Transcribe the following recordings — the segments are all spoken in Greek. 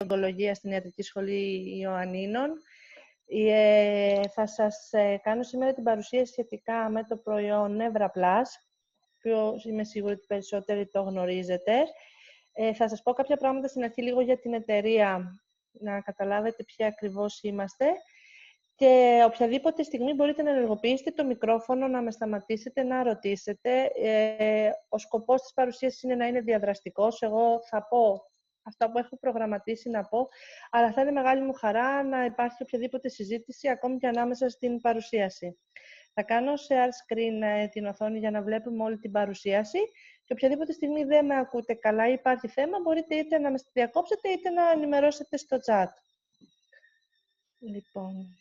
ογκολογία στην Ιατρική Σχολή Ιωαννίνων. Θα σας κάνω σήμερα την παρουσίαση σχετικά με το προϊόν Nevra+, που είμαι σίγουρη ότι περισσότεροι το γνωρίζετε. Θα σας πω κάποια πράγματα στην αρχή λίγο για την εταιρεία, να καταλάβετε ποια ακριβώς είμαστε. Και οποιαδήποτε στιγμή μπορείτε να ενεργοποιήσετε το μικρόφωνο, να με σταματήσετε, να ρωτήσετε. Ο σκοπός της παρουσίασης είναι να είναι διαδραστικός. Εγώ θα πω αυτά που έχω προγραμματίσει να πω, αλλά θα είναι μεγάλη μου χαρά να υπάρχει οποιαδήποτε συζήτηση, ακόμη και ανάμεσα στην παρουσίαση. Θα κάνω share screen την οθόνη για να βλέπουμε όλη την παρουσίαση και οποιαδήποτε στιγμή δεν με ακούτε καλά ή υπάρχει θέμα, μπορείτε είτε να με διακόψετε είτε να ενημερώσετε στο chat. Λοιπόν,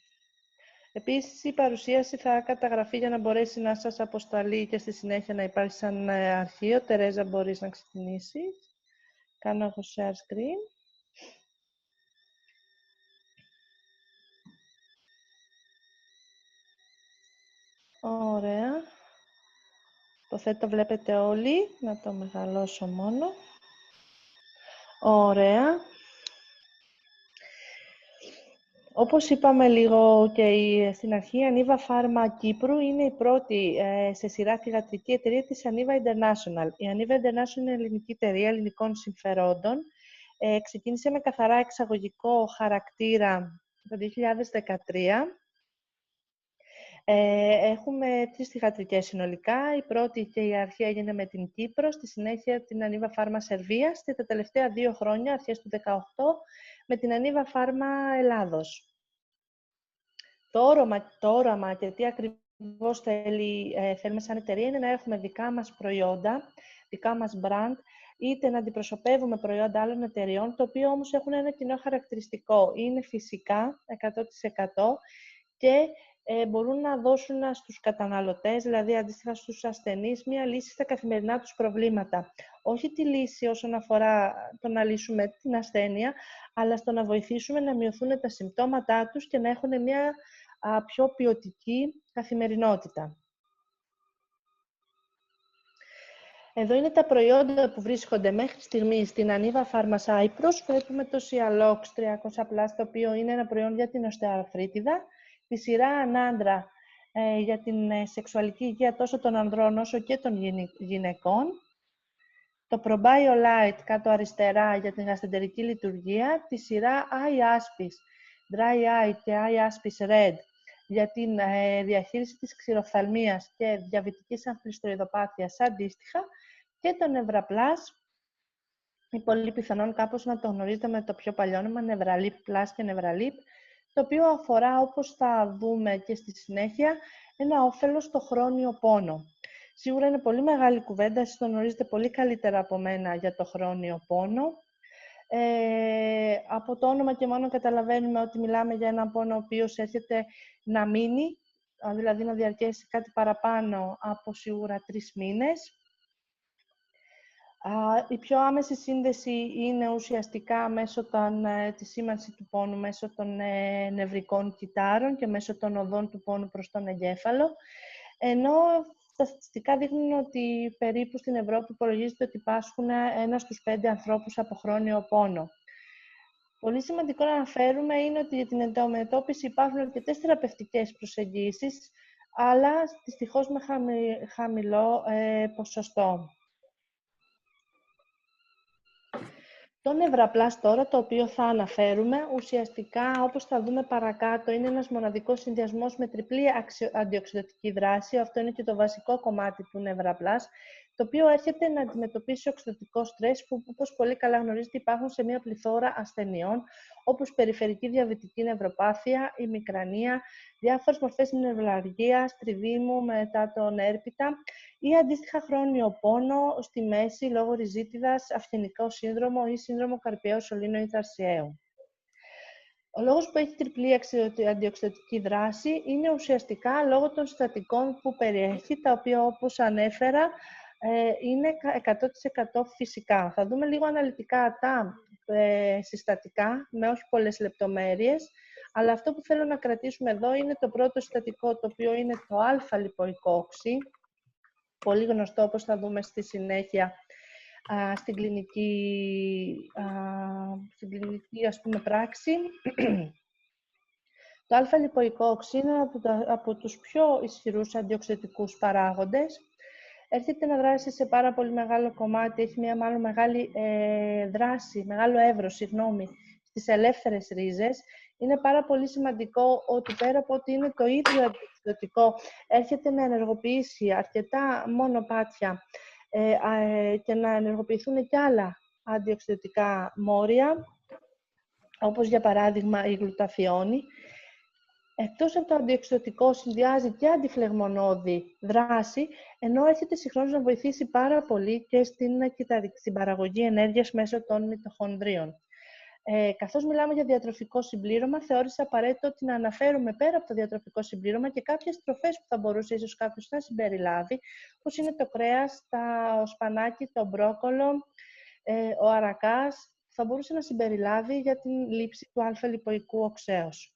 επίσης η παρουσίαση θα καταγραφεί για να μπορέσει να σας αποσταλεί και στη συνέχεια να υπάρχει σαν αρχείο. Τερέζα, μπορείς να ξεκινήσεις. Κάνω εγώ share screen. Ωραία. Υποθέτω βλέπετε όλοι. Να το μεγαλώσω μόνο. Ωραία. Όπως είπαμε λίγο και στην αρχή, η Aniva Pharma Κύπρου είναι η πρώτη σε σειρά θυγατρική εταιρεία της Aniva International. Η Aniva International είναι ελληνική εταιρεία ελληνικών συμφερόντων. Ξεκίνησε με καθαρά εξαγωγικό χαρακτήρα το 2013. Έχουμε 3 θυγατρικές συνολικά. Η πρώτη και η αρχή έγινε με την Κύπρο, στη συνέχεια την Aniva Pharma Σερβίας και τα τελευταία 2 χρόνια, αρχές του 2018, με την Aniva Pharma Ελλάδος. Το όραμα και τι ακριβώς θέλουμε σαν εταιρεία είναι να έχουμε δικά μας προϊόντα, δικά μας brand, είτε να αντιπροσωπεύουμε προϊόντα άλλων εταιρεών, το οποίο όμως έχουν ένα κοινό χαρακτηριστικό. Είναι φυσικά 100% και μπορούν να δώσουν στους καταναλωτές, δηλαδή αντίστοιχα στους ασθενείς, μία λύση στα καθημερινά τους προβλήματα. Όχι τη λύση όσον αφορά το να λύσουμε την ασθένεια, αλλά στο να βοηθήσουμε να μειωθούν τα συμπτώματά τους και να έχουν μία πιο ποιοτική καθημερινότητα. Εδώ είναι τα προϊόντα που βρίσκονται μέχρι στιγμής στην Aniva Pharma Cyprus. Βλέπουμε το Cialox 300+, το οποίο είναι ένα προϊόν για την οστεοαρθρίτιδα. Τη σειρά Anandra για την σεξουαλική υγεία τόσο των ανδρών όσο και των γυναικών. Το ProBioLite κάτω αριστερά για την γαστεντερική λειτουργία. Τη σειρά iAspis Dry Eye και iAspis Red για την διαχείριση της ξηροφθαλμίας και διαβητικής αμφιλιστοειδοπάθειας αντίστοιχα. Και το Nevra+, ή πολύ πιθανόν κάπως να το γνωρίζετε με το πιο παλιό όνομα, Nevralip Plus και Nevralip, το οποίο αφορά, όπως θα δούμε και στη συνέχεια, ένα όφελος στο χρόνιο πόνο. Σίγουρα είναι πολύ μεγάλη κουβέντα, εσείς το γνωρίζετε πολύ καλύτερα από μένα για το χρόνιο πόνο. Από το όνομα και μόνο καταλαβαίνουμε ότι μιλάμε για έναν πόνο ο οποίος έρχεται να μείνει, δηλαδή να διαρκέσει κάτι παραπάνω από σίγουρα 3 μήνες. Η πιο άμεση σύνδεση είναι ουσιαστικά μέσω της σήμανση του πόνου, μέσω των νευρικών κυττάρων και μέσω των οδών του πόνου προς τον εγκέφαλο, ενώ τα στατιστικά δείχνουν ότι περίπου στην Ευρώπη υπολογίζεται ότι πάσχουν 1 στους 5 ανθρώπους από χρόνιο πόνο. Πολύ σημαντικό να αναφέρουμε είναι ότι για την αντιμετώπιση υπάρχουν αρκετές θεραπευτικές προσεγγίσεις, αλλά δυστυχώς με χαμηλό ποσοστό. Το Nevra+ τώρα, το οποίο θα αναφέρουμε, ουσιαστικά, όπως θα δούμε παρακάτω, είναι ένας μοναδικός συνδυασμός με τριπλή αντιοξυδωτική δράση. Αυτό είναι και το βασικό κομμάτι του Nevra+, το οποίο έρχεται να αντιμετωπίσει οξυδωτικό στρες, που όπως πολύ καλά γνωρίζετε υπάρχουν σε μια πληθώρα ασθενειών, όπως περιφερική διαβητική νευροπάθεια, ημικρανία, διάφορες μορφές νευραλγίας, τριβήμου μετά τον έρπιτα ή αντίστοιχα χρόνιο πόνο στη μέση λόγω ριζίτιδας, αυθεντικό σύνδρομο ή σύνδρομο καρπιαίου σωλήνου ή θαρσιαίου. Ο λόγος που έχει τριπλή αντιοξυδωτική δράση είναι ουσιαστικά λόγω των συστατικών που περιέχει, τα οποία όπως ανέφερα είναι 100% φυσικά. Θα δούμε λίγο αναλυτικά τα συστατικά, με όχι πολλές λεπτομέρειες, αλλά αυτό που θέλω να κρατήσουμε εδώ είναι το πρώτο συστατικό, το οποίο είναι το α-λιποϊκόξι, πολύ γνωστό όπως θα δούμε στη συνέχεια στην κλινική ας πούμε, πράξη. Το α-λιποϊκό οξύ είναι από τους πιο ισχυρούς αντιοξυδοτικούς παράγοντες. Έρχεται να δράσει σε πάρα πολύ μεγάλο κομμάτι, έχει μια μάλλον μεγάλη δράση, μεγάλο εύρος, στις ελεύθερες ρίζες. Είναι πάρα πολύ σημαντικό ότι πέρα από ότι είναι το ίδιο αντιοξυδοτικό, έρχεται να ενεργοποιήσει αρκετά μονοπάτια και να ενεργοποιηθούν και άλλα αντιοξυδοτικά μόρια, όπως για παράδειγμα η γλουταθιόνη. Εκτός από το αντιοξυδοτικό, συνδυάζει και αντιφλεγμονώδη δράση, ενώ έρχεται συγχρόνως να βοηθήσει πάρα πολύ και στην παραγωγή ενέργειας μέσω των μυτοχονδρίων. Καθώς μιλάμε για διατροφικό συμπλήρωμα, θεώρησα απαραίτητο ότι να αναφέρουμε πέρα από το διατροφικό συμπλήρωμα και κάποιες τροφές που θα μπορούσε ίσως κάποιος να συμπεριλάβει, όπως είναι το κρέας, το σπανάκι, το μπρόκολο, ο αρακάς, θα μπορούσε να συμπεριλάβει για την λήψη του α-λιποϊκού οξέως.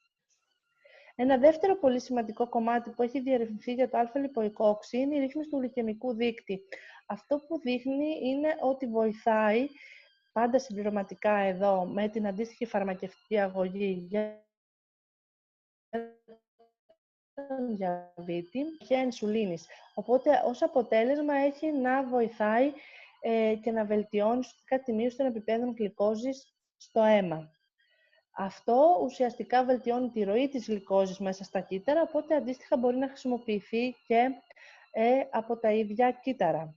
Ένα δεύτερο πολύ σημαντικό κομμάτι που έχει διερευνηθεί για το α-λιποϊκό οξύ είναι η ρύθμιση του γλυκαιμικού δείκτη. Αυτό που δείχνει είναι ότι βοηθάει, πάντα συμπληρωματικά εδώ, με την αντίστοιχη φαρμακευτική αγωγή για τον διαβήτη και ενσουλίνης. Οπότε, ως αποτέλεσμα, έχει να βοηθάει και να βελτιώνει τη μείωση των επιπέδων γλυκόζης στο αίμα. Αυτό ουσιαστικά βελτιώνει τη ροή της γλυκόζης μέσα στα κύτταρα, οπότε αντίστοιχα μπορεί να χρησιμοποιηθεί και από τα ίδια κύτταρα.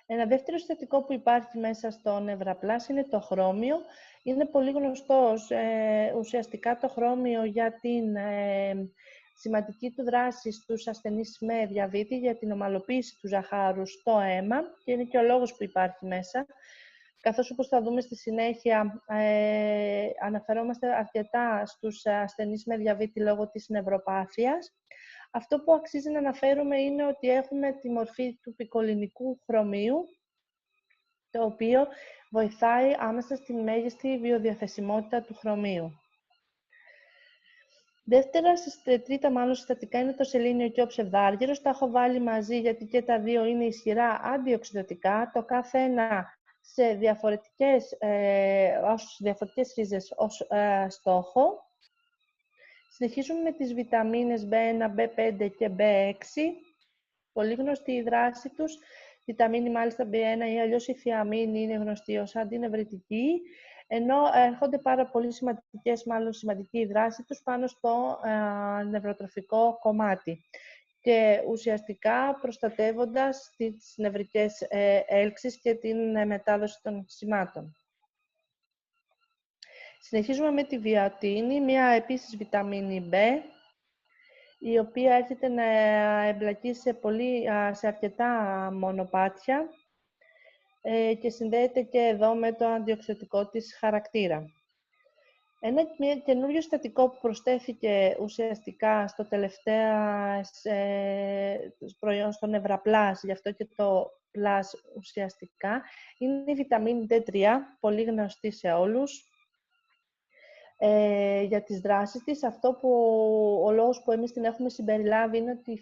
Ένα δεύτερο συστατικό που υπάρχει μέσα στο νευραπλάς είναι το χρώμιο. Είναι πολύ γνωστός ουσιαστικά το χρώμιο για την σημαντική του δράση στους ασθενείς με διαβήτη, για την ομαλοποίηση του ζαχάρου στο αίμα και είναι και ο λόγος που υπάρχει μέσα. Καθώς όπως θα δούμε στη συνέχεια, αναφερόμαστε αρκετά στους ασθενείς με διαβήτη λόγω της νευροπάθειας. Αυτό που αξίζει να αναφέρουμε είναι ότι έχουμε τη μορφή του πικολινικού χρωμίου, το οποίο βοηθάει άμεσα στην μέγιστη βιοδιαθεσιμότητα του χρωμίου. Τρίτα μάλλον συστατικά είναι το σελήνιο και ο ψευδάργυρος. Τα έχω βάλει μαζί γιατί και τα δύο είναι ισχυρά αντιοξυδοτικά. Το κάθε ένα σε διαφορετικές ρίζες ως στόχο. Συνεχίζουμε με τις βιταμίνες B1, B5 και B6. Πολύ γνωστή η δράση τους. Βιταμίνη μάλιστα B1 ή αλλιώς η θιαμίνη είναι γνωστή ως αντινευρητική, ενώ έρχονται πάρα πολύ σημαντική η δράση τους πάνω στο νευροτροφικό κομμάτι και ουσιαστικά προστατεύοντας τις νευρικές έλξεις και την μετάδοση των σημάτων. Συνεχίζουμε με τη βιατίνη, μια επίσης βιταμίνη B, η οποία έρχεται να εμπλακεί σε αρκετά μονοπάτια και συνδέεται και εδώ με το αντιοξυδοτικό της χαρακτήρα. Ένα καινούριο συστατικό που προσθέθηκε ουσιαστικά στο τελευταίο προϊόν, στο νευραπλάς, γι' αυτό και το πλάς ουσιαστικά, είναι η βιταμίνη D3, πολύ γνωστή σε όλους. Για τις δράσεις της, ο λόγος που εμείς την έχουμε συμπεριλάβει είναι ότι οι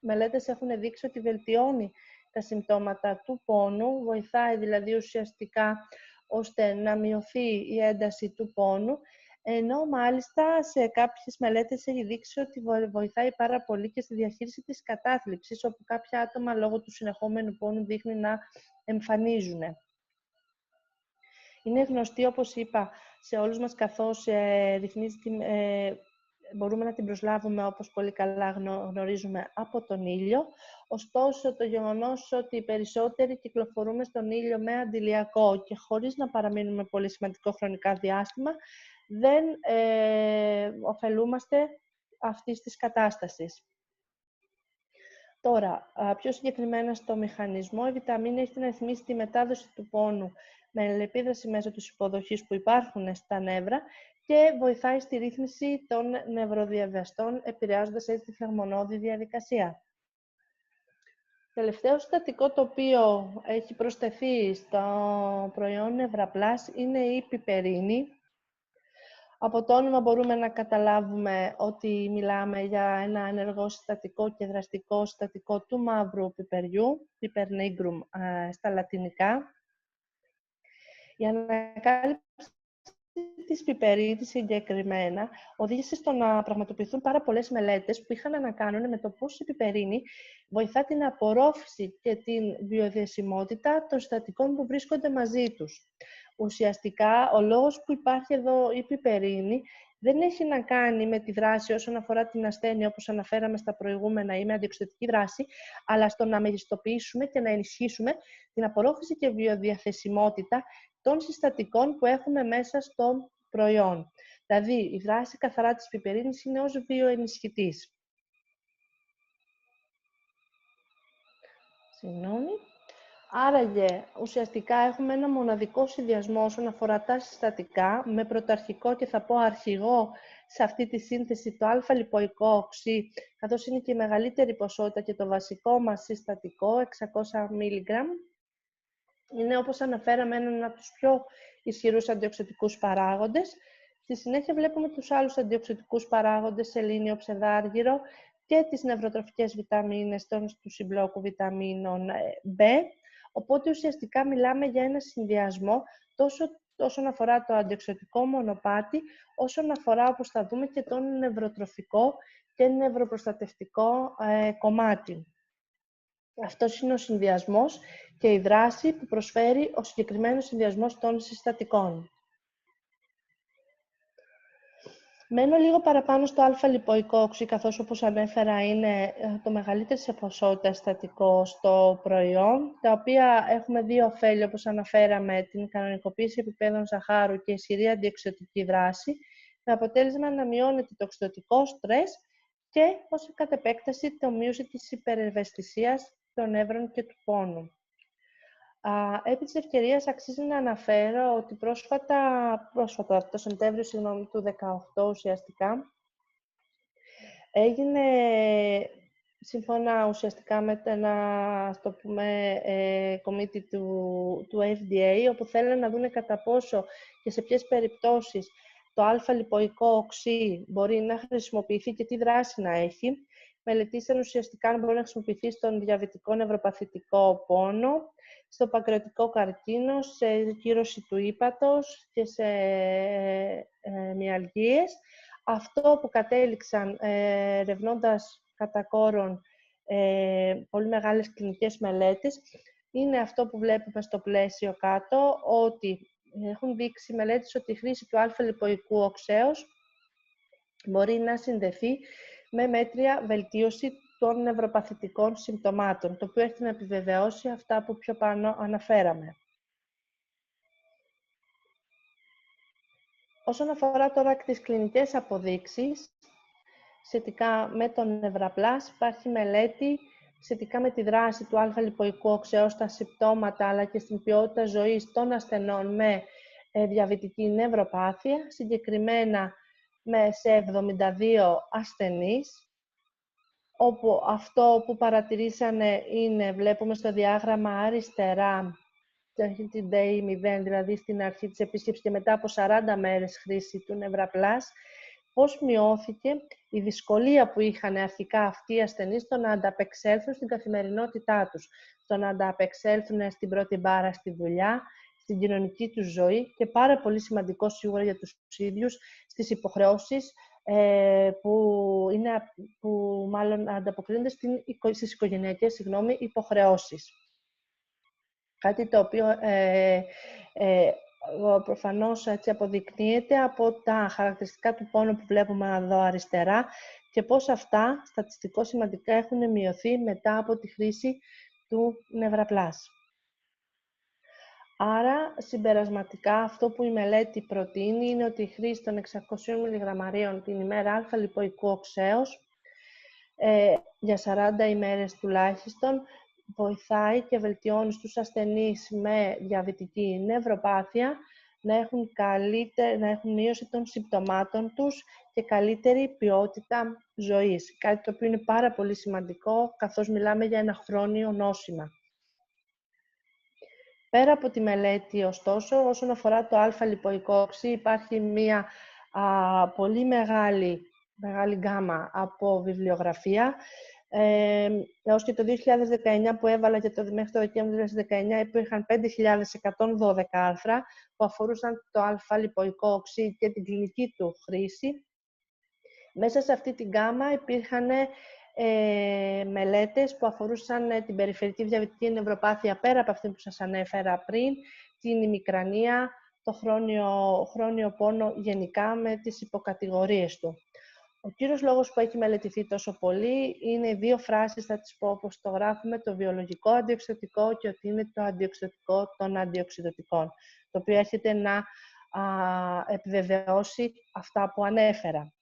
μελέτες έχουν δείξει ότι βελτιώνει τα συμπτώματα του πόνου, βοηθάει δηλαδή ουσιαστικά ώστε να μειωθεί η ένταση του πόνου, ενώ μάλιστα σε κάποιες μελέτες έχει δείξει ότι βοηθάει πάρα πολύ και στη διαχείριση της κατάθλιψης, όπου κάποια άτομα λόγω του συνεχόμενου πόνου δείχνει να εμφανίζουν. Είναι γνωστή, όπως είπα, σε όλους μας, καθώς μπορούμε να την προσλάβουμε, όπως πολύ καλά γνωρίζουμε, από τον ήλιο. Ωστόσο, το γεγονός ότι οι περισσότεροι κυκλοφορούμε στον ήλιο με αντιλιακό και χωρίς να παραμείνουμε πολύ σημαντικό χρονικά διάστημα, δεν ωφελούμαστε αυτής της κατάστασης. Τώρα, πιο συγκεκριμένα στο μηχανισμό, η βιταμίνη έχει να ρυθμίσει τη μετάδοση του πόνου με αλληλεπίδραση μέσω της υποδοχής που υπάρχουν στα νεύρα και βοηθάει στη ρύθμιση των νευροδιαβαστών, επηρεάζοντας έτσι τη φλεγμονώδη διαδικασία. Τελευταίο συστατικό το οποίο έχει προσθεθεί στο προϊόν νευραπλάς είναι η πιπερίνη. Από το όνομα μπορούμε να καταλάβουμε ότι μιλάμε για ένα ενεργό συστατικό και δραστικό συστατικό του μαύρου πιπεριού, Piper nigrum στα λατινικά. Η ανακάλυψη της πιπερίνης συγκεκριμένα οδήγησε στο να πραγματοποιηθούν πάρα πολλές μελέτες που είχαν να κάνουν με το πώς η πιπερίνη βοηθά την απορρόφηση και την βιοδιασιμότητα των συστατικών που βρίσκονται μαζί τους. Ουσιαστικά, ο λόγος που υπάρχει εδώ η πιπερίνη δεν έχει να κάνει με τη δράση όσον αφορά την ασθένεια, όπως αναφέραμε στα προηγούμενα, ή με αντιοξυδοτική δράση, αλλά στο να μεγιστοποιήσουμε και να ενισχύσουμε την απορρόφηση και βιοδιαθεσιμότητα των συστατικών που έχουμε μέσα στο προϊόν. Δηλαδή, η δράση καθαρά της πιπερίνης είναι ως βιοενισχυτής. Συγγνώμη. Άραγε, ουσιαστικά έχουμε ένα μοναδικό συνδυασμό όσον αφορά τα συστατικά, με πρωταρχικό και θα πω αρχηγό σε αυτή τη σύνθεση το α-λιποϊκό οξύ, καθώς είναι και η μεγαλύτερη ποσότητα και το βασικό μας συστατικό, 600 mg. Είναι, όπως αναφέραμε, έναν από τους πιο ισχυρούς αντιοξυδοτικούς παράγοντες. Στη συνέχεια βλέπουμε τους άλλους αντιοξυδοτικούς παράγοντες, σελήνιο, ψευδάργυρο και τις νευροτροφικές βιταμίνες του συμπλόκου βιταμίνων B. Οπότε ουσιαστικά μιλάμε για ένα συνδυασμό τόσο όσον αφορά το αντιοξυδοτικό μονοπάτι, όσον αφορά, όπως θα δούμε, και τον νευροτροφικό και νευροπροστατευτικό κομμάτι. Αυτός είναι ο συνδυασμός και η δράση που προσφέρει ο συγκεκριμένος συνδυασμός των συστατικών. Μένω λίγο παραπάνω στο α-λιποϊκό οξύ, καθώς όπως ανέφερα είναι το μεγαλύτερο σε ποσότητα συστατικό στο προϊόν, τα οποία έχουμε δύο ωφέλη, όπως αναφέραμε, την κανονικοποίηση επιπέδων ζαχάρου και ισχυρή αντιοξυδοτική δράση, με αποτέλεσμα να μειώνεται το οξυδοτικό στρες και ως κατ' επέκταση το μείωση της υπερευαισθησίας των νεύρων και του πόνου. Επί της ευκαιρίας αξίζει να αναφέρω ότι πρόσφατα το Σεπτέμβριο του 2018 ουσιαστικά, έγινε σύμφωνα ουσιαστικά με ένα committee του FDA, όπου θέλουν να δουν κατά πόσο και σε ποιες περιπτώσεις το α-λιποϊκό οξύ μπορεί να χρησιμοποιηθεί και τι δράση να έχει. Μελετήσαν ουσιαστικά αν μπορεί να χρησιμοποιηθεί στον διαβητικό νευροπαθητικό πόνο, στο παγκρεατικό καρκίνο, σε κύρωση του ύπατος και σε μυαλγίες. Αυτό που κατέληξαν ερευνώντας κατά κόρον πολύ μεγάλες κλινικές μελέτες είναι αυτό που βλέπουμε στο πλαίσιο κάτω, ότι έχουν δείξει μελέτες ότι η χρήση του α-λιποϊκού οξέως μπορεί να συνδεθεί με μέτρια βελτίωση των νευροπαθητικών συμπτωμάτων, το οποίο έχει να επιβεβαιώσει αυτά που πιο πάνω αναφέραμε. Όσον αφορά τώρα τις κλινικές αποδείξεις, σχετικά με τον νευραπλάς, υπάρχει μελέτη σχετικά με τη δράση του α-λιποϊκού οξέως στα συμπτώματα αλλά και στην ποιότητα ζωής των με διαβητική νευροπάθεια, συγκεκριμένα σε 72 ασθενείς, όπου αυτό που παρατηρήσανε είναι, βλέπουμε στο διάγραμμα αριστερά, την day 0, δηλαδή στην αρχή της επίσκεψης και μετά από 40 μέρες χρήση του νευραπλάς, πώς μειώθηκε η δυσκολία που είχαν αρχικά αυτοί οι ασθενείς στο να ανταπεξέλθουν στην καθημερινότητά τους, στο να ανταπεξέλθουν στην πρώτη μπάρα στη δουλειά, στην κοινωνική τους ζωή και πάρα πολύ σημαντικό σίγουρα για τους ίδιους στις υποχρεώσεις που μάλλον ανταποκρίνονται στις οικογενειακές υποχρεώσεις. Κάτι το οποίο προφανώς έτσι αποδεικνύεται από τα χαρακτηριστικά του πόνου που βλέπουμε εδώ αριστερά και πώς αυτά στατιστικώς σημαντικά έχουν μειωθεί μετά από τη χρήση του νευραπλάς. Άρα, συμπερασματικά, αυτό που η μελέτη προτείνει είναι ότι η χρήση των 600 μιλιγραμμαρίων την ημέρα α-λιποϊκού οξέως για 40 ημέρες τουλάχιστον βοηθάει και βελτιώνει στους ασθενείς με διαβητική νευροπάθεια να έχουν μείωση των συμπτωμάτων τους και καλύτερη ποιότητα ζωής. Κάτι το οποίο είναι πάρα πολύ σημαντικό, καθώς μιλάμε για ένα χρόνιο νόσημα. Πέρα από τη μελέτη, ωστόσο, όσον αφορά το α-λιποϊκό οξύ, υπάρχει μία πολύ μεγάλη γκάμα από βιβλιογραφία. Έως και το 2019 που έβαλα και μέχρι το Δεκέμβριο 2019 υπήρχαν 5.112 άρθρα που αφορούσαν το α-λιποϊκό οξύ και την κλινική του χρήση. Μέσα σε αυτή την γκάμα υπήρχαν μελέτες που αφορούσαν την περιφερική διαβητική νευροπάθεια πέρα από αυτή που σας ανέφερα πριν, την ημικρανία, το χρόνιο πόνο γενικά με τις υποκατηγορίες του. Ο κύριος λόγος που έχει μελετηθεί τόσο πολύ είναι οι δύο φράσεις, θα τις πω όπως το γράφουμε, το βιολογικό αντιοξυδωτικό και ότι είναι το αντιοξυδωτικό των αντιοξυδωτικών, το οποίο έρχεται να επιβεβαιώσει αυτά που ανέφερα.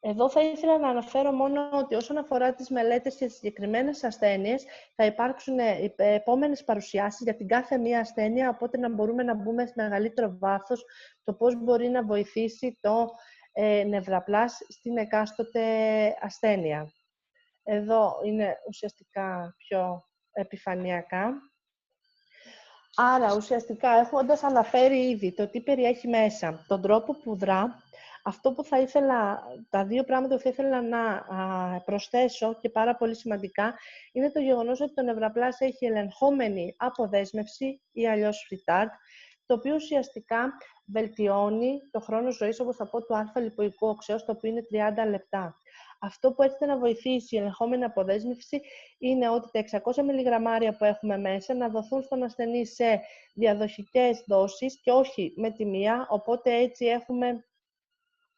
Εδώ θα ήθελα να αναφέρω μόνο ότι όσον αφορά τις μελέτες και τις συγκεκριμένες ασθένειες, θα υπάρξουν επόμενες παρουσιάσεις για την κάθε μία ασθένεια, οπότε να μπορούμε να μπούμε σε μεγαλύτερο βάθος το πώς μπορεί να βοηθήσει το νευραπλάς στην εκάστοτε ασθένεια. Εδώ είναι ουσιαστικά πιο επιφανειακά. Άρα, ουσιαστικά, έχοντας αναφέρει ήδη το τι περιέχει μέσα, τον τρόπο που δρά, αυτό που θα ήθελα, τα δύο πράγματα που θα ήθελα να προσθέσω και πάρα πολύ σημαντικά, είναι το γεγονός ότι το νευραπλάς έχει ελεγχόμενη αποδέσμευση ή αλλιώς retard, το οποίο ουσιαστικά βελτιώνει το χρόνο ζωής, όπως θα πω, του α-λιποϊκού οξέως, το οποίο είναι 30 λεπτά. Αυτό που έρχεται να βοηθήσει η ελεγχόμενη αποδέσμευση είναι ότι τα 600 μιλιγραμμάρια που έχουμε μέσα να δοθούν στον ασθενή σε διαδοχικές δόσεις και όχι με τη μία, οπότε έτσι έχουμε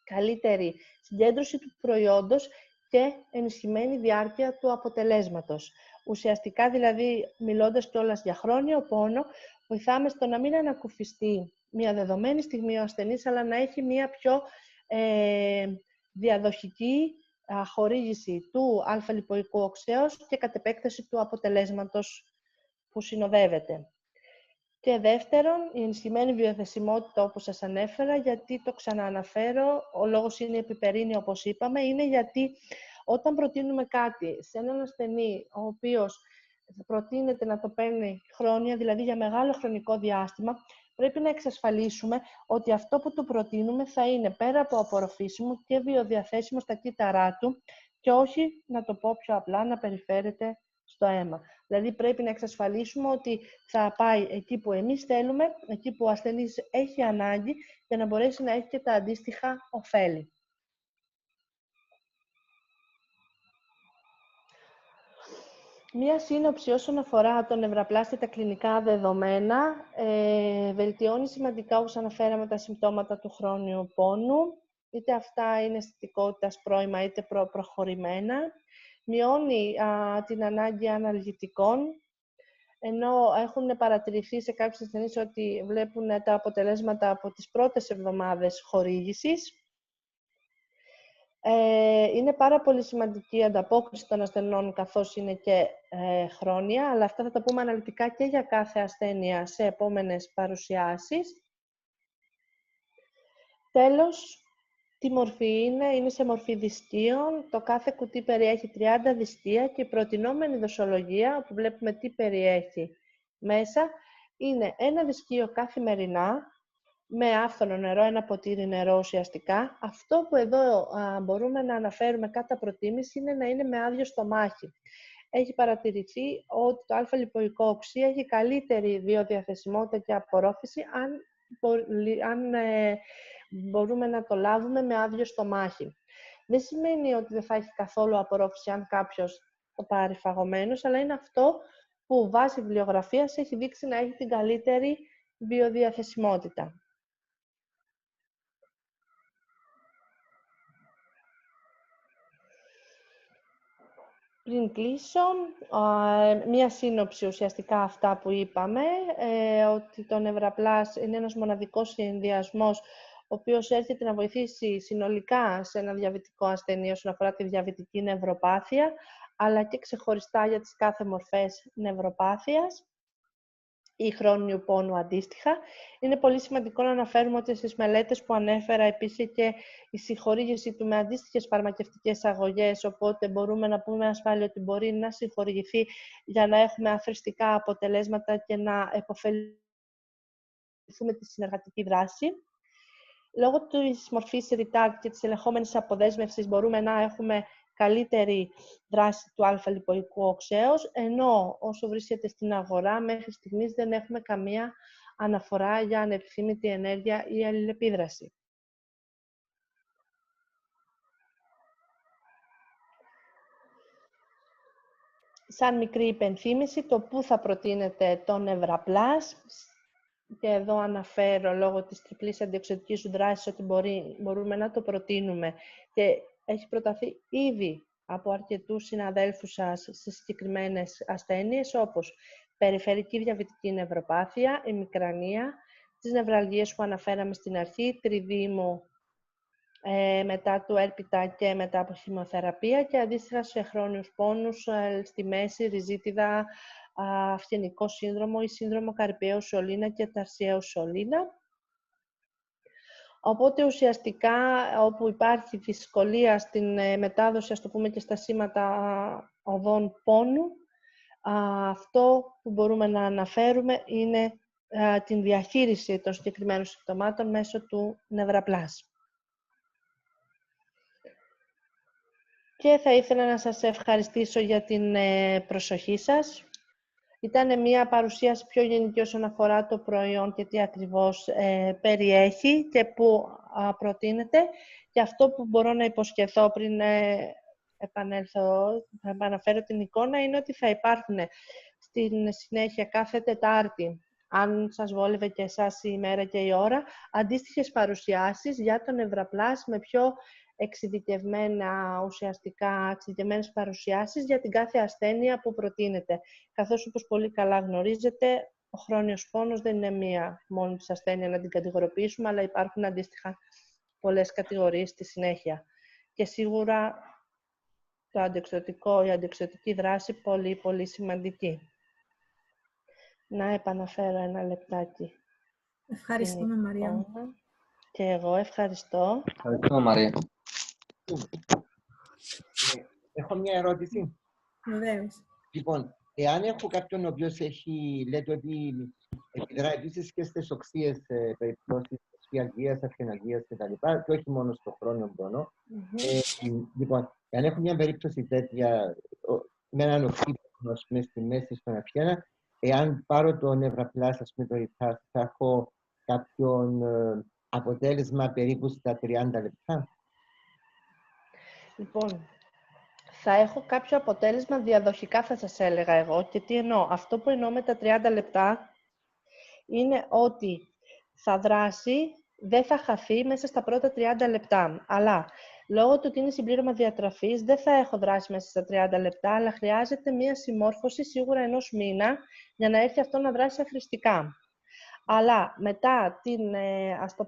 καλύτερη συγκέντρωση του προϊόντος και ενισχυμένη διάρκεια του αποτελέσματος. Ουσιαστικά, δηλαδή, μιλώντας κιόλας για χρόνιο πόνο, βοηθάμε στο να μην ανακουφιστεί μια δεδομένη στιγμή ο ασθενής, αλλά να έχει μια πιο διαδοχική χορήγηση του α-λιποϊκού οξέως και κατ' επέκταση του αποτελέσματος που συνοδεύεται. Και δεύτερον, η ενισχυμένη βιοδιαθεσιμότητα, όπως σας ανέφερα, γιατί το ξανααναφέρω, ο λόγος είναι η επιπερίνη, όπως είπαμε, είναι γιατί όταν προτείνουμε κάτι σε έναν ασθενή, ο οποίος προτείνεται να το παίρνει χρόνια, δηλαδή για μεγάλο χρονικό διάστημα, πρέπει να εξασφαλίσουμε ότι αυτό που του προτείνουμε θα είναι πέρα από απορροφήσιμο και βιοδιαθέσιμο στα κύτταρά του και όχι, να το πω πιο απλά, να περιφέρεται στο αίμα. Δηλαδή πρέπει να εξασφαλίσουμε ότι θα πάει εκεί που εμείς θέλουμε, εκεί που ο ασθενής έχει ανάγκη, για να μπορέσει να έχει και τα αντίστοιχα ωφέλη. Μία σύνοψη όσον αφορά το νευραπλάστη, τα κλινικά δεδομένα, βελτιώνει σημαντικά, όπως αναφέραμε, τα συμπτώματα του χρόνιου πόνου, είτε αυτά είναι αισθητικότητας πρώιμα είτε προχωρημένα. Μειώνει την ανάγκη αναλγητικών, ενώ έχουν παρατηρηθεί σε κάποιους ασθενείς ότι βλέπουν τα αποτελέσματα από τις πρώτες εβδομάδες χορήγησης. Είναι πάρα πολύ σημαντική η ανταπόκριση των ασθενών, καθώς είναι και χρόνια, αλλά αυτά θα τα πούμε αναλυτικά και για κάθε ασθένεια σε επόμενες παρουσιάσεις. Τέλος, τι μορφή είναι σε μορφή δυστύων. Το κάθε κουτί περιέχει 30 δυστεία και η προτινόμενη δοσολογία, που βλέπουμε τι περιέχει μέσα, είναι ένα δυστείο καθημερινά, με άφθονο νερό, ένα ποτήρι νερό ουσιαστικά. Αυτό που εδώ μπορούμε να αναφέρουμε κατά προτίμηση είναι να είναι με άδειο στομάχι. Έχει παρατηρηθεί ότι το α-λιποϊκό οξύ έχει καλύτερη βιοδιαθεσιμότητα και απορρόφηση αν μπορούμε να το λάβουμε με άδειο στομάχι. Δεν σημαίνει ότι δεν θα έχει καθόλου απορρόφηση αν κάποιος το πάρει φαγωμένος, αλλά είναι αυτό που βάσει βιβλιογραφίας έχει δείξει να έχει την καλύτερη βιοδιαθεσιμότητα. Πριν κλείσω, μία σύνοψη ουσιαστικά αυτά που είπαμε, ότι το νευραπλάς είναι ένας μοναδικός συνδυασμός, ο οποίος έρχεται να βοηθήσει συνολικά σε ένα διαβητικό ασθενή όσον αφορά τη διαβητική νευροπάθεια, αλλά και ξεχωριστά για τις κάθε μορφές νευροπάθειας ή χρόνιου πόνου αντίστοιχα. Είναι πολύ σημαντικό να αναφέρουμε ότι στις μελέτες που ανέφερα επίσης και η συγχορήγηση του με αντίστοιχες φαρμακευτικές αγωγές, οπότε μπορούμε να πούμε με ασφάλεια ότι μπορεί να συγχορηγηθεί για να έχουμε αθροιστικά αποτελέσματα και να επωφεληθούμε τη συνεργατική δράση. Λόγω της μορφής retard και της ελεγχόμενης αποδέσμευσης μπορούμε να έχουμε καλύτερη δράση του α-λιποϊκού οξέως, ενώ όσο βρίσκεται στην αγορά μέχρι στιγμής δεν έχουμε καμία αναφορά για ανεπιθύμητη ενέργεια ή αλληλεπίδραση. Σαν μικρή υπενθύμηση, το πού θα προτείνετε το Νευραπλάς, και εδώ αναφέρω λόγω της τριπλής αντιοξυδοτικής του δράσης ότι μπορούμε να το προτείνουμε και έχει προταθεί ήδη από αρκετούς συναδέλφους σας σε συγκεκριμένες ασθένειες όπως περιφερική διαβητική νευροπάθεια, ημικρανία, τις νευραλγίες που αναφέραμε στην αρχή, τριδήμο μετά του έρπιτα και μετά από χημειοθεραπεία και αντίστοιχα σε χρόνιους πόνους στη μέση, ριζίτιδα, αυγενικό σύνδρομο ή σύνδρομο Καρπιαίου Σολίνα και Ταρσιαίου Σολίνα. Οπότε ουσιαστικά όπου υπάρχει δυσκολία στην μετάδοση, ας το πούμε, και στα σήματα οδών πόνου, αυτό που μπορούμε να αναφέρουμε είναι την διαχείριση των συγκεκριμένων συμπτωμάτων μέσω του Νευραπλάς. Και θα ήθελα να σας ευχαριστήσω για την προσοχή σας. Ήταν μια παρουσίαση πιο γενική όσον αφορά το προϊόν και τι ακριβώς περιέχει και πού προτείνεται. Και αυτό που μπορώ να υποσχεθώ πριν επαναφέρω την εικόνα είναι ότι θα υπάρχουν στην συνέχεια κάθε Τετάρτη, αν σας βόλευε και εσάς η ημέρα και η ώρα, αντίστοιχες παρουσιάσεις για το Νευραπλάς με πιο εξειδικευμένες παρουσιάσεις για την κάθε ασθένεια που προτείνεται. Καθώς, όπως πολύ καλά γνωρίζετε, ο χρόνιος πόνος δεν είναι μία μόνη της ασθένεια να την κατηγοροποιήσουμε, αλλά υπάρχουν αντίστοιχα πολλές κατηγορίες στη συνέχεια. Και σίγουρα η αντιοξυδοτική δράση πολύ, πολύ σημαντική. Να επαναφέρω ένα λεπτάκι. Ευχαριστούμε, Μαρία. Και εγώ ευχαριστώ. Ευχαριστώ, Μαρία. Έχω μια ερώτηση. Βεβαίως. Λοιπόν, εάν έχω κάποιον ο οποίος λέτε ότι επιδρά επίσης και στις οξείες περιπτώσεις φιαλγίας, αυγεναγίας κτλ. Και όχι μόνο στο χρόνιο πόνο. Λοιπόν, εάν έχω μια περίπτωση τέτοια με έναν οξύπνο στη μέση στον αυγένα, εάν πάρω το Νευραπλάς, ας πούμε, το retard, θα έχω κάποιον αποτέλεσμα περίπου στα 30 λεπτά. Λοιπόν, θα έχω κάποιο αποτέλεσμα διαδοχικά, θα σας έλεγα εγώ. Και τι εννοώ? Αυτό που εννοώ με τα 30 λεπτά είναι ότι θα δράσει, δεν θα χαθεί μέσα στα πρώτα 30 λεπτά. Αλλά λόγω του ότι είναι συμπλήρωμα διατροφής, δεν θα έχω δράσει μέσα στα 30 λεπτά, αλλά χρειάζεται μία συμμόρφωση σίγουρα 1 μήνα για να έρθει αυτό να δράσει αφριστικά. Αλλά μετά, αφού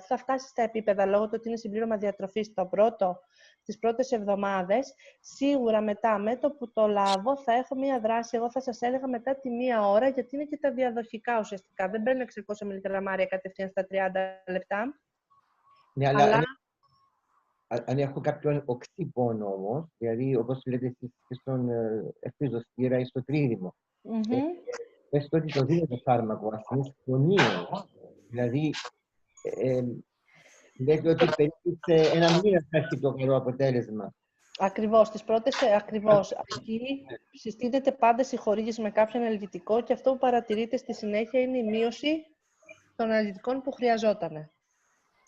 θα φτάσει στα επίπεδα, λόγω του ότι είναι συμπλήρωμα διατροφής στις πρώτες εβδομάδες, σίγουρα μετά, με το που το λάβω, θα έχω μία δράση, εγώ θα σας έλεγα μετά τη 1 ώρα, γιατί είναι και τα διαδοχικά ουσιαστικά. Δεν παίρνω 600 μιλιγραμμάρια κατευθείαν στα 30 λεπτά. Ναι, αλλά αν έχω κάποιον οξύπονο όμως, δηλαδή όπως λέτε εσείς και στον ευτυζοστήρα ή στο τρίδημο, πες το ότι το δίνετε φάρμακο ασθενής χρονίων, δηλαδή λέτε ότι περίπου σε 1 μήνα θα έχει το καλό αποτέλεσμα. Ακριβώς, ακριβώς. Εκεί συστήνεται πάντα συγχορήγηση με κάποιο αναλυτικό και αυτό που παρατηρείται στη συνέχεια είναι η μείωση των αναλυτικών που χρειαζόταν.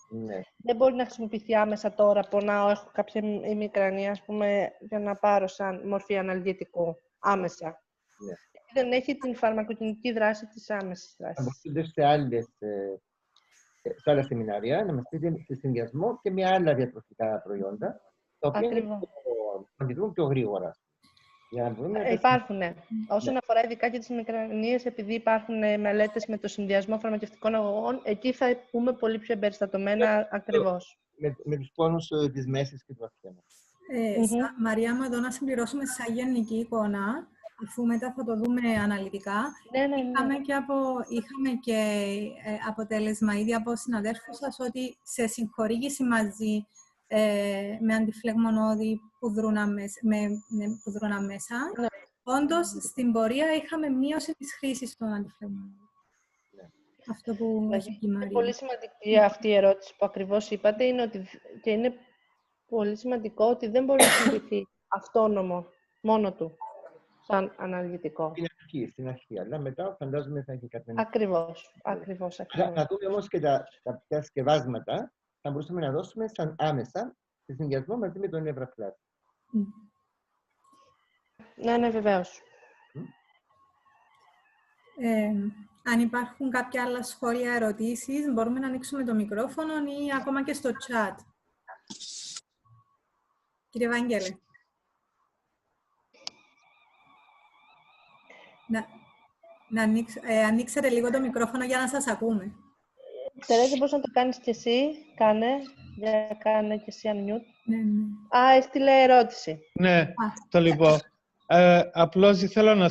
Ναι. Δεν μπορεί να χρησιμοποιηθεί άμεσα τώρα, πονάω, έχω κάποια ημικρανία, ας πούμε, για να πάρω σαν μορφή αναλυτικού άμεσα. Ναι. Δεν έχει την φαρμακοκινητική δράση της άμεσης δράσης. Θα μπορείτε σε άλλα σεμινάρια να μας πείτε σε συνδυασμό και με άλλα διατροφικά προϊόντα, τα οποία αντιδρούν πιο γρήγορα. Υπάρχουν. Όσον αφορά ειδικά και τις μικρανίες, επειδή υπάρχουν μελέτες με το συνδυασμό φαρμακευτικών αγωγών, εκεί θα πούμε πολύ πιο εμπεριστατωμένα ακριβώς. Με τους πόνους της μέσης και του αυγένα. Μαρία μου, εδώ να συμπληρώσουμε σαν γενική εικόνα, αφού μετά θα το δούμε αναλυτικά. Ναι. Είχαμε και αποτέλεσμα ήδη από συναδέλφους σας ότι σε συγχορήγηση μαζί με αντιφλεγμονώδη που δρούν άμεσα, όντως στην πορεία είχαμε μείωση της χρήσης των αντιφλεγμονώδη. Αυτό που έχει η Μαρία. Είναι πολύ σημαντική αυτή η ερώτηση που ακριβώς είπατε, και είναι πολύ σημαντικό ότι δεν μπορεί να χρησιμοποιηθεί αυτόνομο μόνο του, σαν αναλυτικό. Στην αρχή, αλλά μετά φαντάζομαι θα έχει κάτι. Ακριβώς. Θα δούμε όμως και τα σκευάσματα, θα μπορούσαμε να δώσουμε σαν άμεσα σε συνδυασμό μαζί με τον Νευραπλάς. Ναι, βεβαίως. Αν υπάρχουν κάποια άλλα σχόλια, ερωτήσεις, μπορούμε να ανοίξουμε το μικρόφωνο ή ακόμα και στο chat. Κύριε Βάγγελε. Να ανοίξετε λίγο το μικρόφωνο για να σας ακούμε. Τερέζα, μπορείς να το κάνεις κι εσύ. Κάνε κι εσύ unmute. Ναι. Έστειλε ερώτηση. Ναι, το λοιπόν. Απλώς ήθελα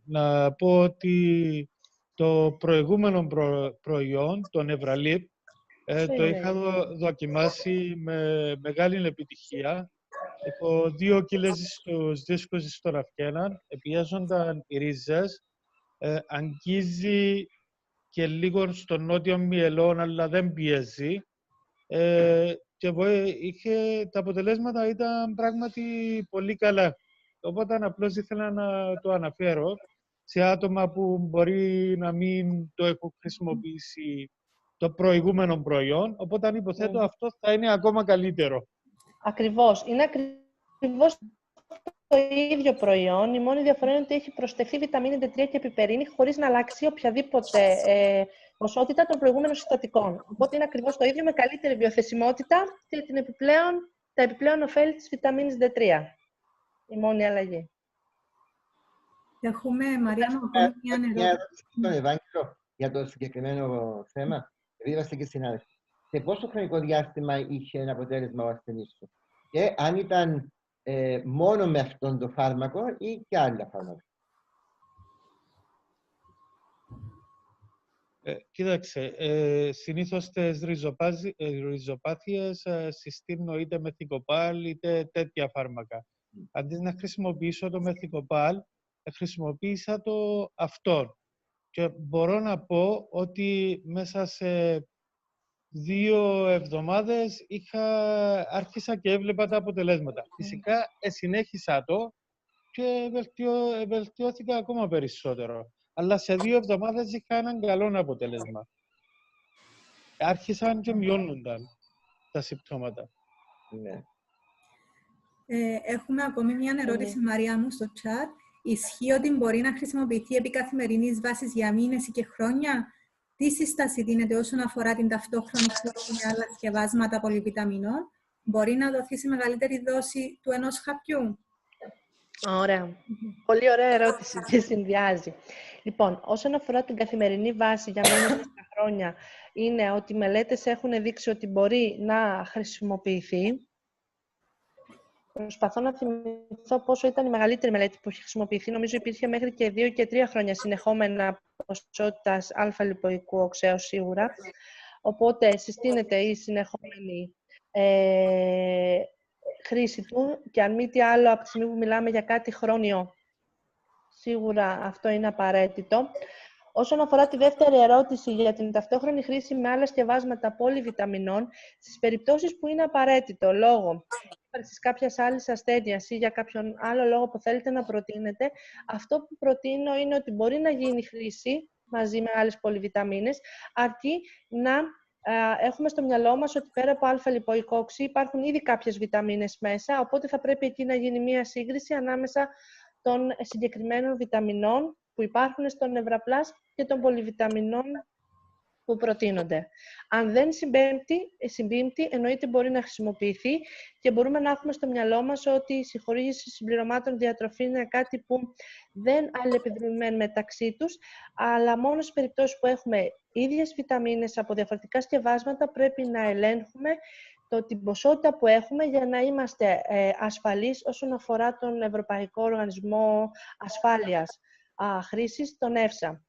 να πω ότι το προηγούμενο προϊόν, το Nevralip, το είχα δοκιμάσει με μεγάλη επιτυχία. Έχω 2 κύλες στους δίσκους στον Αυκέναν, επιέζονταν οι ρίζες, αγγίζει και λίγο στο νότιο μυελόν, αλλά δεν πιέζει. Και τα αποτελέσματα ήταν πράγματι πολύ καλά. Οπότε απλώς ήθελα να το αναφέρω σε άτομα που μπορεί να μην το έχουν χρησιμοποιήσει το προηγούμενο προϊόν. Οπότε υποθέτω αυτό θα είναι ακόμα καλύτερο. Ακριβώς. Είναι ακριβώς το ίδιο προϊόν. Η μόνη διαφορά είναι ότι έχει προσθεθεί βιταμίνη D3 και πιπερίνη χωρίς να αλλάξει οποιαδήποτε ποσότητα των προηγούμενων συστατικών. Οπότε είναι ακριβώς το ίδιο με καλύτερη βιοθεσιμότητα και τα επιπλέον ωφέλη της βιταμίνης D3. Η μόνη αλλαγή. Έχουμε, Μαρία, μια ερώτηση. Στον Ευάγγελο, για το συγκεκριμένο θέμα, επειδή είμαστε και συνάδελφοι, σε πόσο χρονικό διάστημα είχε ένα αποτέλεσμα ο ασθενής σου? Και αν ήταν μόνο με αυτόν το φάρμακο ή και άλλα φάρμακα? Κοίταξε, συνήθως τις ριζοπάθειες συστήνω είτε μεθικοπάλ είτε τέτοια φάρμακα. Αντί να χρησιμοποιήσω το μεθικοπάλ, χρησιμοποίησα το αυτόν. Και μπορώ να πω ότι μέσα σε 2 εβδομάδες άρχισα και έβλεπα τα αποτελέσματα. Φυσικά, συνέχισα το και βελτιώθηκα ακόμα περισσότερο. Αλλά σε 2 εβδομάδες είχα έναν καλό αποτέλεσμα. Άρχισαν και μειώνονταν τα συμπτώματα. Ναι. Έχουμε ακόμη μια ερώτηση, Μαρία μου, στο chat. Ισχύει ότι μπορεί να χρησιμοποιηθεί επί καθημερινής βάσης για μήνες ή και χρόνια? Τι σύσταση δίνεται όσον αφορά την ταυτόχρονη χρήση με άλλα σκευάσματα πολυβιταμινών? Μπορεί να δοθεί σε μεγαλύτερη δόση του ενός χαπιού? Ωραία. Πολύ ωραία ερώτηση και συνδυάζει. Λοιπόν, όσον αφορά την καθημερινή βάση για μήνες και χρόνια, είναι ότι οι μελέτες έχουν δείξει ότι μπορεί να χρησιμοποιηθεί. Προσπαθώ να θυμηθώ πόσο ήταν η μεγαλύτερη μελέτη που έχει χρησιμοποιηθεί. Νομίζω υπήρχε μέχρι και 2 και 3 χρόνια συνεχόμενα ποσότητας αλφα-λιποϊκού οξέως σίγουρα. Οπότε συστήνεται η συνεχόμενη χρήση του και αν μη τι άλλο από τη στιγμή που μιλάμε για κάτι χρόνιο, σίγουρα αυτό είναι απαραίτητο. Όσον αφορά τη δεύτερη ερώτηση για την ταυτόχρονη χρήση με άλλα σκευάσματα πολυβιταμινών, στις περιπτώσεις που είναι απαραίτητο λόγω ύπαρξης κάποιας άλλης ασθένειας ή για κάποιον άλλο λόγο που θέλετε να προτείνετε, αυτό που προτείνω είναι ότι μπορεί να γίνει χρήση μαζί με άλλες πολυβιταμίνες, αρκεί να έχουμε στο μυαλό μας ότι πέρα από αλφα-λιποϊκό οξύ υπάρχουν ήδη κάποιες βιταμίνες μέσα, οπότε θα πρέπει εκεί να γίνει μία σύγκριση ανάμεσα των συγκεκριμένων βιταμινών που υπάρχουν στο Νευραπλάς και των πολυβιταμινών που προτείνονται. Αν δεν συμπίπτει, εννοείται μπορεί να χρησιμοποιηθεί και μπορούμε να έχουμε στο μυαλό μας ότι η συγχορήγηση συμπληρωμάτων διατροφή είναι κάτι που δεν αλληλεπιδρούν μεταξύ τους, αλλά μόνο στις περιπτώσεις που έχουμε ίδιες βιταμίνες από διαφορετικά σκευάσματα πρέπει να ελέγχουμε την ποσότητα που έχουμε για να είμαστε ασφαλείς όσον αφορά τον Ευρωπαϊκό Οργανισμό Ασφάλειας Χρήσης, τον EFSA.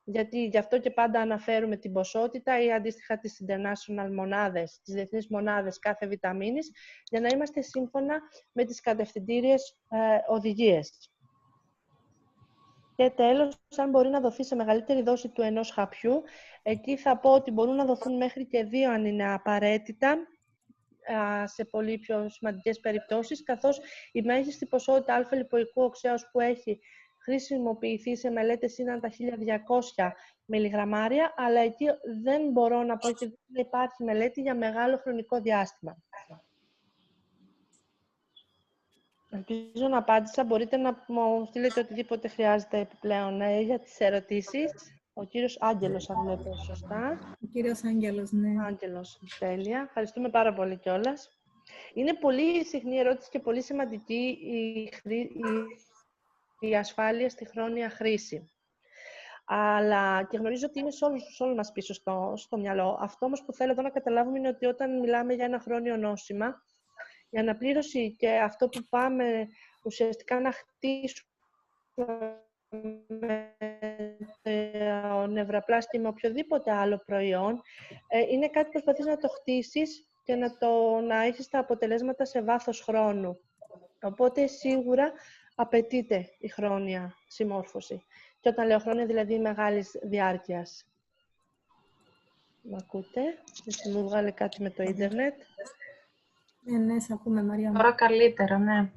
Γιατί γι' αυτό και πάντα αναφέρουμε την ποσότητα ή αντίστοιχα τις international μονάδες, τις διεθνείς μονάδες κάθε βιταμίνης, για να είμαστε σύμφωνα με τις κατευθυντήριες οδηγίες. Και τέλος, αν μπορεί να δοθεί σε μεγαλύτερη δόση του ενός χαπιού, εκεί θα πω ότι μπορούν να δοθούν μέχρι και 2 αν είναι απαραίτητα, σε πολύ πιο σημαντικές περιπτώσεις, καθώς η μέγιστη ποσότητα αλφα-λιποϊκού οξέως που έχει χρησιμοποιηθεί σε μελέτες είναι τα 1200 μιλιγραμμάρια, αλλά εκεί δεν μπορώ να πω ότι δεν υπάρχει μελέτη για μεγάλο χρονικό διάστημα. Ελπίζω να απάντησα. Μπορείτε να μου στείλετε οτιδήποτε χρειάζεται επιπλέον για τις ερωτήσεις. Ο κύριος Άγγελος, αν βλέπω σωστά. Ο κύριος Άγγελος, ναι. Άγγελος, τέλεια. Ευχαριστούμε πάρα πολύ κιόλας. Είναι πολύ συχνή ερώτηση και πολύ σημαντική η ασφάλεια στη χρόνια χρήση. Αλλά και γνωρίζω ότι είναι σε όλους μας πίσω στο μυαλό. Αυτό όμως που θέλω εδώ να καταλάβουμε είναι ότι όταν μιλάμε για ένα χρόνιο νόσημα, η αναπλήρωση και αυτό που πάμε ουσιαστικά να χτίσουμε με το νευραπλάστη με οποιοδήποτε άλλο προϊόν, είναι κάτι που προσπαθείς να το χτίσεις και να έχεις τα αποτελέσματα σε βάθος χρόνου. Οπότε σίγουρα απαιτείται η χρόνια συμμόρφωση. Και όταν λέω χρόνια, δηλαδή μεγάλης διάρκειας. Μ' ακούτε? Μου βγάλε κάτι με το ίντερνετ. Ναι, σε ακούμε, Μαρία. Τώρα καλύτερα, ναι.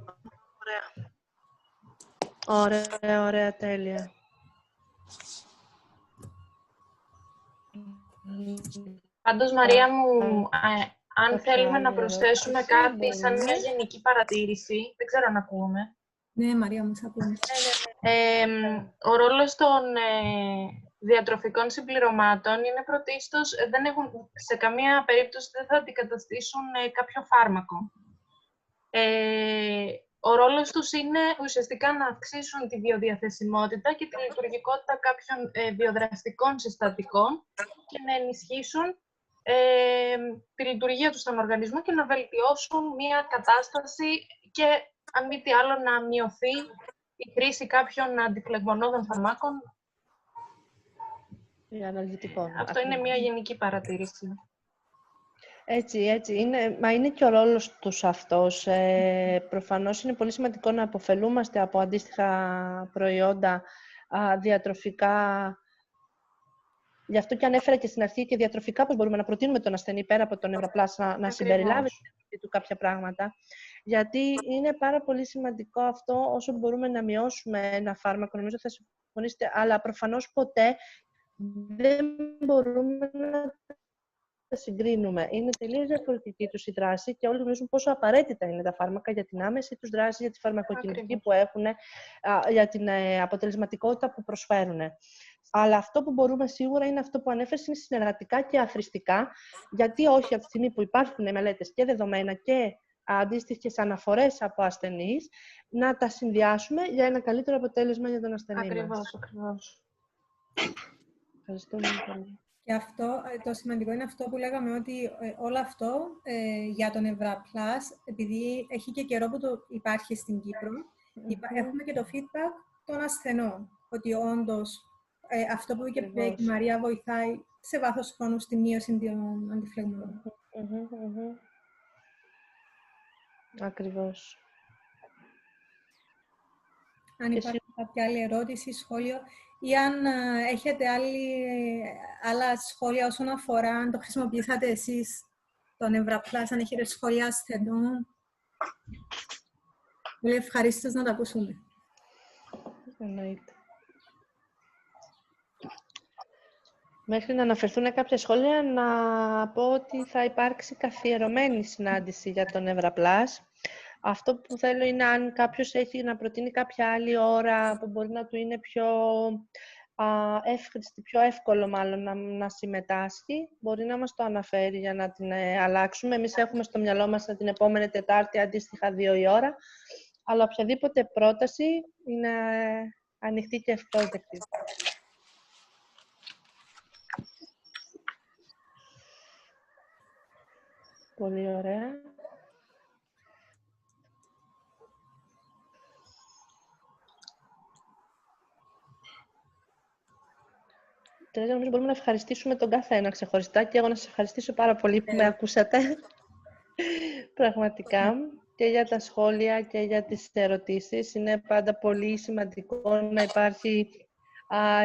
Ωραία, τέλεια. Πάντως, Μαρία μου, αν θέλουμε να προσθέσουμε κάτι σαν μια γενική παρατήρηση, δεν ξέρω αν ακούμε. Ναι, Μαρία μου, σε ακούμε. Ο ρόλος των διατροφικών συμπληρωμάτων είναι πρωτίστως, σε καμία περίπτωση δεν θα αντικαταστήσουν κάποιο φάρμακο. Ο ρόλος τους είναι ουσιαστικά να αυξήσουν τη βιοδιαθεσιμότητα και τη λειτουργικότητα κάποιων βιοδραστικών συστατικών και να ενισχύσουν τη λειτουργία του στον οργανισμό και να βελτιώσουν μια κατάσταση και, αν μη τι άλλο, να μειωθεί η χρήση κάποιων αντιφλεγμονώδων φαρμάκων. Αυτό είναι μια γενική παρατήρηση. Έτσι. Μα είναι και ο ρόλος τους αυτός. Προφανώς είναι πολύ σημαντικό να αποφελούμαστε από αντίστοιχα προϊόντα διατροφικά. Γι' αυτό και ανέφερα και στην αρχή και διατροφικά πώς μπορούμε να προτείνουμε τον ασθενή πέρα από τον νευραπλάς να συμπεριλάβει του κάποια πράγματα. Γιατί είναι πάρα πολύ σημαντικό αυτό όσο μπορούμε να μειώσουμε ένα φάρμακο. Νομίζω θα συμφωνήσετε, αλλά προφανώς ποτέ δεν μπορούμε να τα συγκρίνουμε. Είναι τελείως διαφορετική τους η δράση και όλοι γνωρίζουν πόσο απαραίτητα είναι τα φάρμακα για την άμεση τους δράση, για τη φαρμακοκινητική που έχουν, για την αποτελεσματικότητα που προσφέρουν. Αλλά αυτό που μπορούμε σίγουρα είναι αυτό που ανέφερες, είναι συνεργατικά και αθροιστικά, γιατί όχι από τη στιγμή που υπάρχουν μελέτες και δεδομένα και αντίστοιχες αναφορές από ασθενείς, να τα συνδυάσουμε για ένα καλύτερο αποτέλεσμα για τον ασθενή μας. Ακριβώς. Ευχαριστούμε πολύ. Και αυτό, το σημαντικό είναι αυτό που λέγαμε, ότι όλο αυτό για τον Νευραπλάς, επειδή έχει και καιρό που το υπάρχει στην Κύπρο, έχουμε και το feedback των ασθενών, ότι όντως αυτό που είπε και η Μαρία βοηθάει σε βάθος χρόνου στη μείωση των αντιφλεγμών. Ακριβώς. Αν υπάρχει κάποια άλλη ερώτηση, σχόλιο, ή αν έχετε άλλα σχόλια όσον αφορά αν το χρησιμοποιήσατε εσείς το Νευραπλάς, αν έχετε σχόλια ασθενών. Πολύ ευχαρίστως να τα ακούσουμε. Εννοείται. Μέχρι να αναφερθούν κάποια σχόλια, να πω ότι θα υπάρξει καθιερωμένη συνάντηση για το Νευραπλάς. Αυτό που θέλω είναι αν κάποιος έχει να προτείνει κάποια άλλη ώρα που μπορεί να του είναι πιο εύχρηστη, πιο εύκολο μάλλον να συμμετάσχει, μπορεί να μας το αναφέρει για να την αλλάξουμε. Εμείς έχουμε στο μυαλό μας την επόμενη Τετάρτη αντίστοιχα 2 η ώρα, αλλά οποιαδήποτε πρόταση είναι ανοιχτή και ευπρόσδεκτη. Πολύ ωραία. Τερέζα, νομίζω μπορούμε να ευχαριστήσουμε τον κάθε ένα ξεχωριστά και εγώ να σας ευχαριστήσω πάρα πολύ που με ακούσατε. Πραγματικά. και για τα σχόλια και για τις ερωτήσεις. Είναι πάντα πολύ σημαντικό να υπάρχει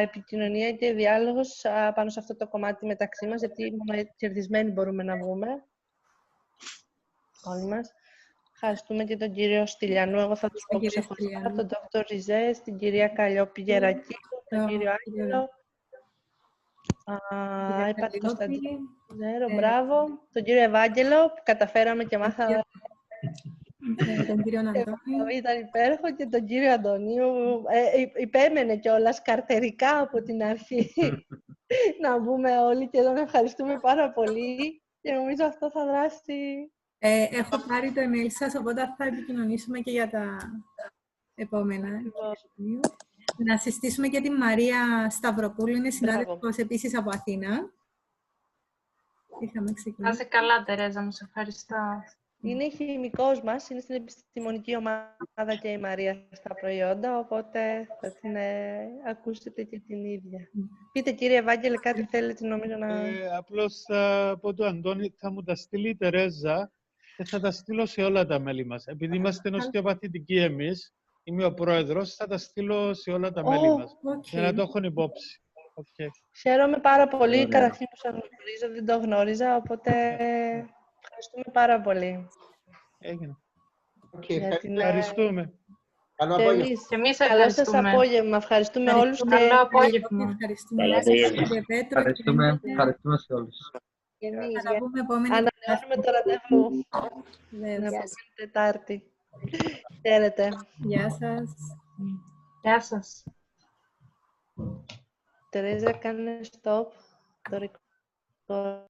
επικοινωνία και διάλογος πάνω σε αυτό το κομμάτι μεταξύ μας, γιατί μόνο κερδισμένοι μπορούμε να βγούμε όλοι μας. Ευχαριστούμε και τον κύριο Στυλιανού. Εγώ θα τους πω ξεχωριστά, τον Dr. Ριζέ, την κυρία Καλλιόπη Γερακή, τον κύριο Άγγελο. Είπα το Κωνσταντίνο, μπράβο. Τον κύριο Ευάγγελο, που καταφέραμε και μάθαμε. Τον κύριο Αντώνη. Ήταν υπέροχο, και τον κύριο Αντωνίου. Υπέμενε κιόλας καρτερικά από την αρχή να μπούμε όλοι, και τον ευχαριστούμε πάρα πολύ, και νομίζω αυτό θα δράσει. Έχω πάρει το email σας, οπότε θα επικοινωνήσουμε και για τα επόμενα. Να συστήσουμε και την Μαρία Σταυροπούλου, είναι συνάδελφος επίσης από Αθήνα. Είχαμε ξεκινήσει. Να είσαι καλά, Τερέζα, μου σε ευχαριστώ. Είναι χημικός μας, είναι στην επιστημονική ομάδα και η Μαρία στα προϊόντα, οπότε θα την ακούσετε και την ίδια. Πείτε, κύριε Ευάγγελε, κάτι θέλετε νομίζω να... Απλώς θα πω του Αντώνη, θα μου τα στείλει η Τερέζα και θα τα στείλω σε όλα τα μέλη μας. Επειδή είμαστε οστεοπαθητικοί εμείς, είμαι ο πρόεδρος, θα τα στείλω σε όλα τα μέλη μας, για να το έχουν υπόψη. Χαίρομαι πάρα πολύ, καταρχήν που σας γνωρίζω, δεν το γνώριζα, οπότε ευχαριστούμε πάρα πολύ. Έγινε. Ευχαριστούμε. Καλό απόγευμα. Και εμείς καλό σας απόγευμα. Ευχαριστούμε όλους. Καλό απόγευμα. Ευχαριστούμε σε όλους. Ανανεώνουμε το ραντεβού. Την επόμενη Τετάρτη. Χαίρετε. Γεια σας. Γεια σας. Τερέζα, κάνε stop το record.